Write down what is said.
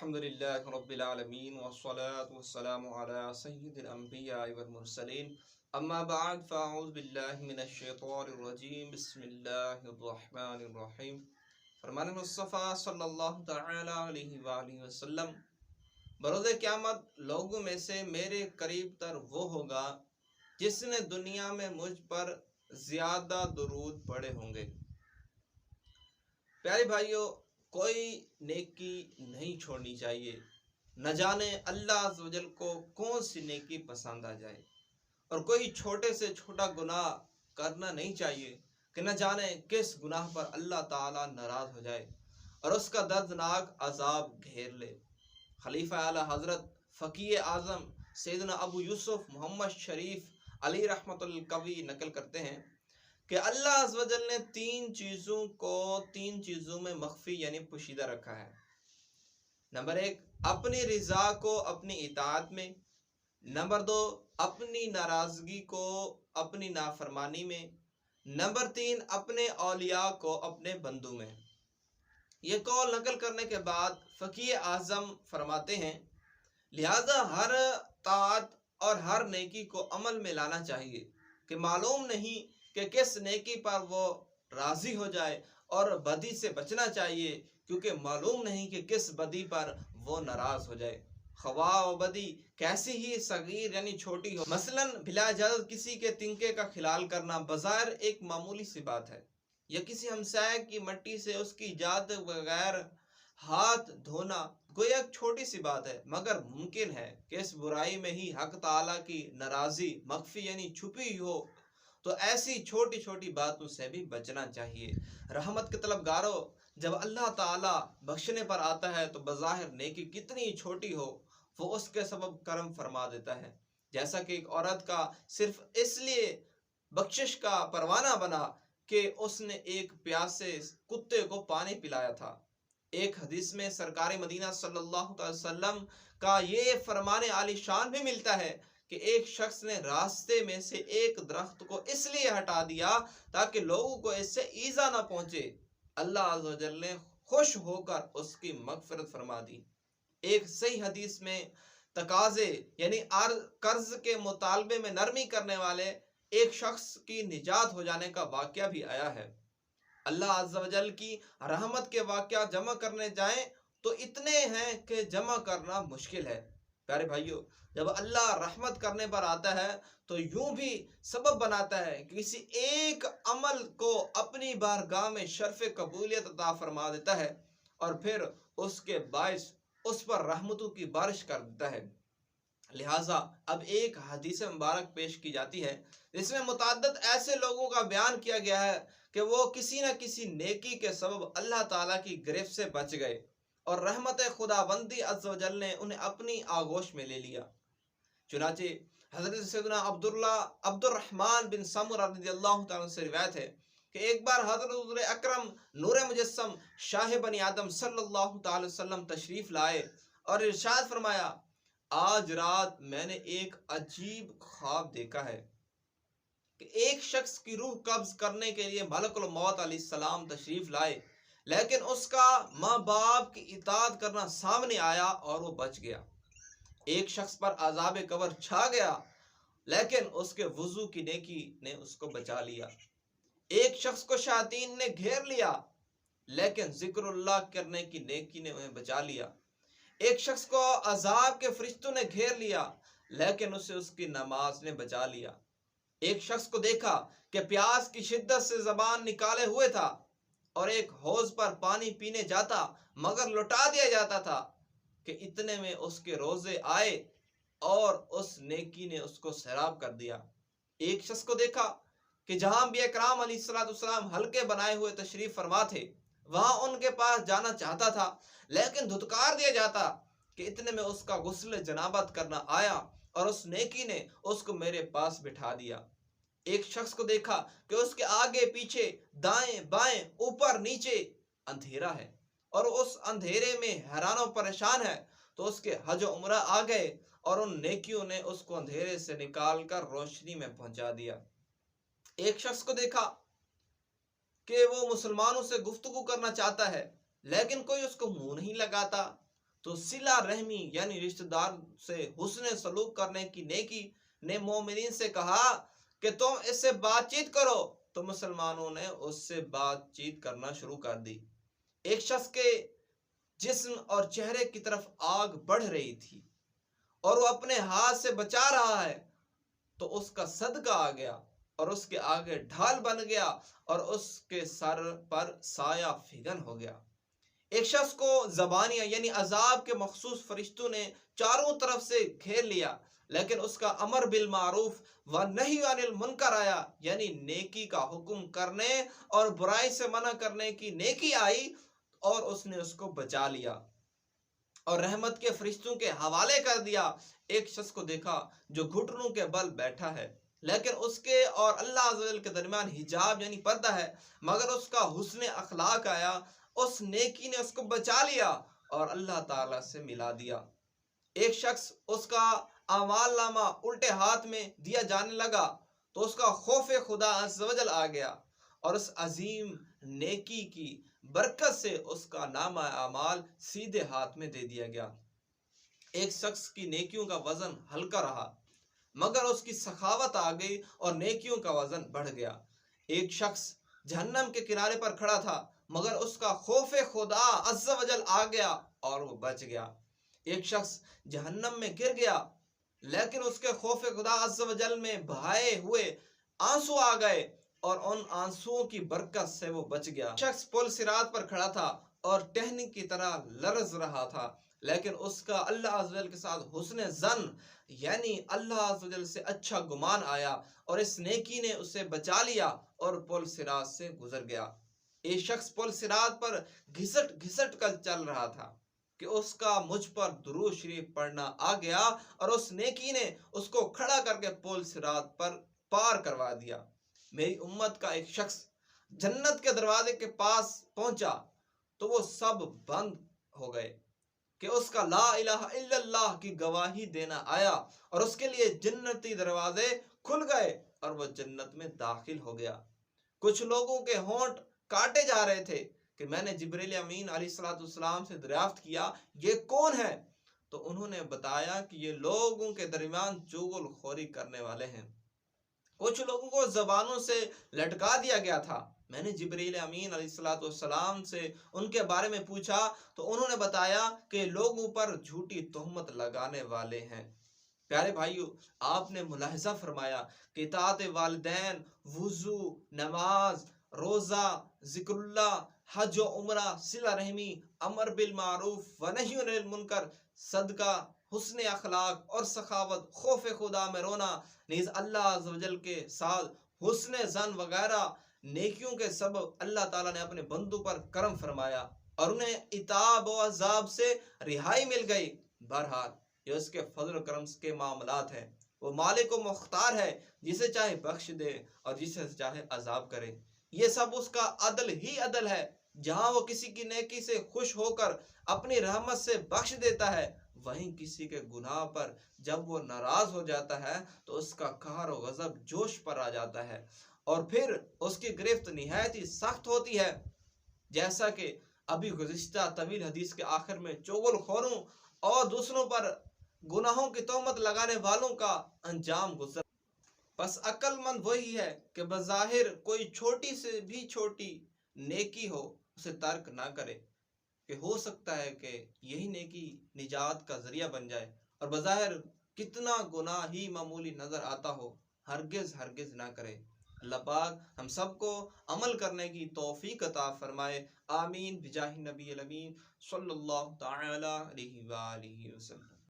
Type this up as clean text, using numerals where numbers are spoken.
الحمد لله رب العالمين والصلاة والسلام على سيد الأنبياء والمرسلين أما بعد فأعوذ بالله من الشيطان الرجيم بسم الله الرحمن الرحيم فرمان مصطفیٰ صلی اللہ تعالی علیہ وآلہ وسلم بروز قیامت لوگوں میں سے میرے قریب تر وہ ہوگا جس نے دنیا میں مجھ پر زیادہ درود پڑھے ہوں گے۔ پیارے بھائیوں، کوئی نیکی نہیں چھوڑنی چاہیے، نہ جانے اللہ عز و جل کو کون سی نیکی پسند آ جائے، اور کوئی چھوٹے سے چھوٹا گناہ کرنا نہیں چاہیے کہ نہ جانے کس گناہ پر اللہ تعالیٰ ناراض ہو جائے اور اس کا دردناک عذاب گھیر لے۔ خلیفہ اعلیٰ حضرت فقیہ اعظم سیدنا ابو یوسف محمد شریف علی رحمت القوی نقل کرتے ہیں کہ اللہ عز و جل نے تین چیزوں میں مخفی یعنی پوشیدہ رکھا ہے۔ نمبر 1، اپنی رضا کو اپنی اطاعت میں۔ نمبر 2، اپنی ناراضگی کو اپنی نافرمانی میں۔ نمبر 3، اپنے اولیاء کو اپنے بندوں میں۔ یہ قول نقل کرنے کے بعد فقیہ اعظم فرماتے ہیں، لہذا ہر طاعت اور ہر نیکی کو عمل میں لانا چاہیے کہ معلوم نہیں کہ کس نیکی پر وہ راضی ہو جائے، اور بدی سے بچنا چاہیے کیونکہ معلوم نہیں کہ کس بدی پر وہ ناراض ہو جائے، خواہ و بدی کیسی ہی صغیر یعنی چھوٹی ہو۔ مثلا بلا اجازت کسی کے تنکے کا خلال کرنا بظاہر ایک معمولی سی بات ہے، یا کسی ہمسائے کی مٹی سے اس کی اجازت بغیر ہاتھ دھونا کوئی ایک چھوٹی سی بات ہے، مگر ممکن ہے کہ اس برائی میں ہی حق تعالیٰ کی ناراضی مخفی یعنی چھپی ہو، تو ایسی چھوٹی چھوٹی باتوں سے بھی بچنا چاہیے۔ رحمت کے طلبگاروں، جب اللہ تعالیٰ بخشنے پر آتا ہے تو بظاہر نیکی کتنی چھوٹی ہو وہ اس کے سبب کرم فرما دیتا ہے، جیسا کہ ایک عورت کا صرف اس لیے بخشش کا پروانہ بنا کہ اس نے ایک پیاسے کتے کو پانی پلایا تھا۔ ایک حدیث میں سرکار مدینہ صلی اللہ علیہ وسلم کا یہ فرمان عالی شان بھی ملتا ہے کہ ایک شخص نے راستے میں سے ایک درخت کو اس لیے ہٹا دیا تاکہ لوگوں کو اس سے ایذا نہ پہنچے، اللہ عز و جل نے خوش ہو کر اس کی مغفرت فرما دی۔ ایک صحیح حدیث میں تقاضے یعنی قرض کے مطالبے میں نرمی کرنے والے ایک شخص کی نجات ہو جانے کا واقعہ بھی آیا ہے۔ اللہ عز و جل کی رحمت کے واقعات جمع کرنے جائیں تو اتنے ہیں کہ جمع کرنا مشکل ہے۔ پیارے بھائیوں، جب اللہ رحمت کرنے پر آتا ہے تو یوں بھی سبب بناتا ہے کہ کسی ایک عمل کو اپنی بارگاہ میں شرف قبولیت عطا فرما دیتا ہے، اور پھر اس کے باعث اس پر رحمتوں کی بارش کر دیتا ہے۔ لہٰذا اب ایک حدیث مبارک پیش کی جاتی ہے جس میں متعدد ایسے لوگوں کا بیان کیا گیا ہے کہ وہ کسی نہ کسی نیکی کے سبب اللہ تعالیٰ کی گرفت سے بچ گئے، اور رحمت خداوندی عز و جل نے انہیں اپنی آغوش میں لے لیا۔ چنانچہ حضرت سیدنا عبد الرحمن بن سمرہ رضی اللہ تعالیٰ سے روایت ہے کہ ایک بار حضرت حضور اکرم نور مجسم شاہ بنی آدم صلی اللہ تعالی وسلم تشریف لائے اور ارشاد فرمایا، آج رات میں نے ایک عجیب خواب دیکھا ہے کہ ایک شخص کی روح قبض کرنے کے لیے ملک الموت علیہ السلام تشریف لائے، لیکن اس کا ماں باپ کی اطاعت کرنا سامنے آیا اور وہ بچ گیا۔ ایک شخص پر عذاب قبر چھا گیا، لیکن اس کے وضو کی نیکی نے اس کو بچا لیا۔ ایک شخص کو شیاطین نے گھیر لیا، لیکن ذکر اللہ کرنے کی نیکی نے انہیں بچا لیا۔ ایک شخص کو عذاب کے فرشتوں نے گھیر لیا، لیکن اسے اس کی نماز نے بچا لیا۔ ایک شخص کو دیکھا کہ پیاس کی شدت سے زبان نکالے ہوئے تھا، اور ایک حوض پر پانی پینے جاتا مگر لٹا دیا جاتا تھا کہ اتنے میں اس کے روزے آئے اور اس نیکی نے اس کو سیراب کر دیا۔ ایک شخص کو دیکھا کہ جہاں انبیاء کرام علیہ السلام حلقے بنائے ہوئے تشریف فرما تھے، وہاں ان کے پاس جانا چاہتا تھا لیکن دھتکار دیا جاتا کہ اتنے میں اس کا غسل جنابت کرنا آیا اور اس نیکی نے اس کو میرے پاس بٹھا دیا۔ ایک شخص کو دیکھا کہ اس کے آگے پیچھے دائیں بائیں اوپر نیچے اندھیرا ہے، اور اس اندھیرے میں حیران و پریشان ہے، تو اس کے حج و عمرہ آ گئے اور ان نیکیوں نے اس کو اندھیرے سے نکال کر روشنی میں پہنچا دیا۔ ایک شخص کو دیکھا کہ وہ مسلمانوں سے گفتگو کرنا چاہتا ہے لیکن کوئی اس کو منہ نہیں لگاتا، تو صلہ رحمی یعنی رشتہ دار سے حسن سلوک کرنے کی نیکی نے مومنین سے کہا کہ تم اس سے بات چیت کرو، تو مسلمانوں نے اس سے بات چیت کرنا شروع کر دی۔ ایک شخص کے جسم اور چہرے کی طرف آگ بڑھ رہی تھی اور وہ اپنے ہاتھ سے بچا رہا ہے، تو اس کا صدقہ آ گیا اور اس کے آگے ڈھال بن گیا اور اس کے سر پر سایہ فگن ہو گیا۔ ایک شخص کو زبانیہ یعنی عذاب کے مخصوص فرشتوں نے چاروں طرف سے گھیر لیا، لیکن اس کا امر بالمعروف و نہی عن المنکر آیا، یعنی نیکی کا حکم کرنے اور برائی سے منع کرنے کی نیکی آئی اور اس نے اس کو بچا لیا اور رحمت کے فرشتوں کے حوالے کر دیا۔ ایک شخص کو دیکھا جو گھٹنوں کے بل بیٹھا ہے، لیکن اس کے اور اللہ عز و جل کے درمیان حجاب یعنی پردہ ہے، مگر اس کا حسن اخلاق آیا، اس نیکی نے اس کو بچا لیا اور اللہ تعالیٰ سے ملا دیا۔ ایک شخص اس کا اعمال نامہ الٹے ہاتھ میں دیا جانے لگا تو اس کا خوف خدا عز و جل آ گیا اور اس عظیم نیکی کی برکت سے اس کا نامہ اعمال سیدھے ہاتھ میں دے دیا گیا۔ ایک شخص کی نیکیوں کا وزن ہلکا رہا مگر اس کی سخاوت آ گئی اور نیکیوں کا وزن بڑھ گیا۔ ایک شخص جہنم کے کنارے پر کھڑا تھا مگر اس کا خوف خدا عز و جل آ گیا اور وہ بچ گیا۔ ایک شخص جہنم میں گر گیا لیکن اس کے خوف خدا عز و جل میں بہائے ہوئے آنسو آ گئے اور ان آنسوؤں کی برکت سے وہ بچ گیا۔ شخص پل صراط پر کھڑا تھا اور ٹہنی کی طرح لرز رہا تھا، لیکن اس کا اللہ عز و جل کے ساتھ حسن ظن یعنی اللہ عز و جل سے اچھا گمان آیا اور اس نیکی نے اسے بچا لیا اور پل صراط سے گزر گیا۔ ایک شخص پل صراط پر گھسٹ گھسٹ کر چل رہا تھا کہ اس کا مجھ پر درود شریف پڑھنا آ گیا اور اس نیکی نے اس کو کھڑا کر کے پل صراط پر پار کروا دیا۔ میری امت کا ایک شخص جنت کے دروازے کے پاس پہنچا تو وہ سب بند ہو گئے کہ اس کا لا الہ الا اللہ کی گواہی دینا آیا اور اس کے لیے جنتی دروازے کھل گئے اور وہ جنت میں داخل ہو گیا۔ کچھ لوگوں کے ہونٹ کاٹے جا رہے تھے کہ میں نے جبریل امین علیہ السلام سے دریافت کیا یہ کون ہے؟ تو انہوں نے بتایا کہ یہ لوگوں کے درمیان چغل خوری کرنے والے ہیں۔ کچھ لوگوں کو زبانوں سے لٹکا دیا گیا تھا۔ میں نے جبریل امین علیہ السلام سے ان کے بارے میں پوچھا تو انہوں نے بتایا کہ لوگوں پر جھوٹی تہمت لگانے والے ہیں۔ پیارے بھائیو، آپ نے ملاحظہ فرمایا کہ اطاعت والدین، وضو، نماز، روزہ، ذکر اللہ، حج و عمرہ، صلہ رحمی، امر بالمعروف و نہی عن المنکر، صدقہ، حسن اخلاق اور سخاوت، خوف خدا میں رونا، نیز اللہ عز و جل کے ساتھ حسن ظن وغیرہ نیکیوں کے سبب اللہ تعالیٰ نے اپنے بندوں پر کرم فرمایا اور انہیں عتاب و عذاب سے رہائی مل گئی۔ بہرحال یہ اس کے فضل و کرم کے معاملات ہیں، وہ مالک و مختار ہے، جسے چاہے بخش دے اور جسے چاہے عذاب کرے۔ یہ سب اس کا عدل ہی عدل ہے، جہاں وہ کسی کی نیکی سے خوش ہو کر اپنی رحمت سے بخش دیتا ہے، وہیں کسی کے گناہ پر جب وہ ناراض ہو جاتا ہے تو اس کا قہر و غضب جوش پر آ جاتا ہے اور پھر اس کی گرفت نہایت ہی سخت ہوتی ہے، جیسا کہ ابھی گزشتہ طویل حدیث کے آخر میں چغل خوروں اور دوسروں پر گناہوں کی تہمت لگانے والوں کا انجام گزر۔ بس عقل مند وہی ہے کہ بظاہر کوئی چھوٹی سے بھی چھوٹی نیکی ہو اسے ترک نہ کرے، کہ ہو سکتا ہے کہ یہی نیکی نجات کا ذریعہ بن جائے، اور بظاہر کتنا گناہ ہی معمولی نظر آتا ہو ہرگز ہرگز نہ کرے۔ اللہ پاک ہم سب کو عمل کرنے کی توفیق عطا فرمائے، آمین بجاہ نبی الامین صلی اللہ تعالی علیہ وآلہ وسلم۔